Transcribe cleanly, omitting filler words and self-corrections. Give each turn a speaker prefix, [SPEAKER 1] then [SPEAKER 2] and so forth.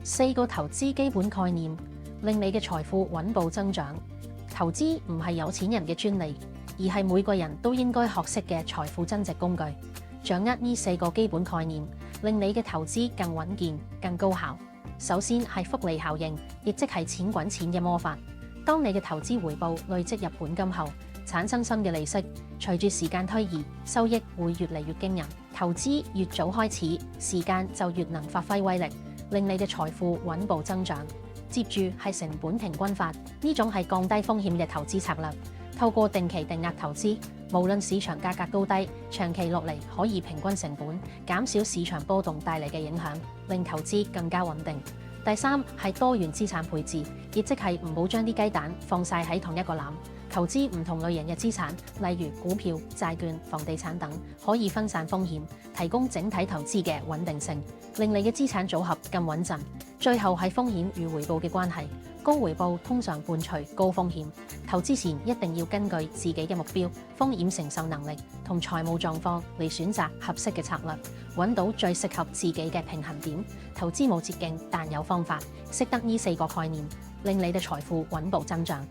[SPEAKER 1] 4個投資基本概念，令你嘅財富穩步增長。投資唔係有錢人嘅專利，而係每個人都應該學識嘅財富增值工具。掌握呢4個基本概念，令你嘅投資更穩健、更高效。首先係複利效應，亦即係錢滾錢嘅魔法。當你嘅投資回報累積入本金後，產生新嘅利息，隨住時間推移，收益會越嚟越驚人。投資越早開始，時間就越能發揮威力，令你嘅財富穩步增長。接住係成本平均法，呢種係降低風險嘅投資策略。透過定期定額投資，無論市場價格高低，長期落嚟可以平均成本，減少市場波動帶嚟嘅影響，令投資更加穩定。第三係多元資產配置，亦即係唔好將啲雞蛋放晒喺同一個籃。投資唔同類型嘅資產，例如股票、債券、房地產等，可以分散風險，提供整體投資嘅穩定性，令你嘅資產組合更穩陣。最後係風險與回報嘅關係，高回報通常伴隨高風險。投資前一定要根據自己嘅目標、風險承受能力同財務狀況嚟選擇合適嘅策略，揾到最適合自己嘅平衡點。投資冇捷徑，但有方法。識得呢4個概念，令你嘅財富穩步增長。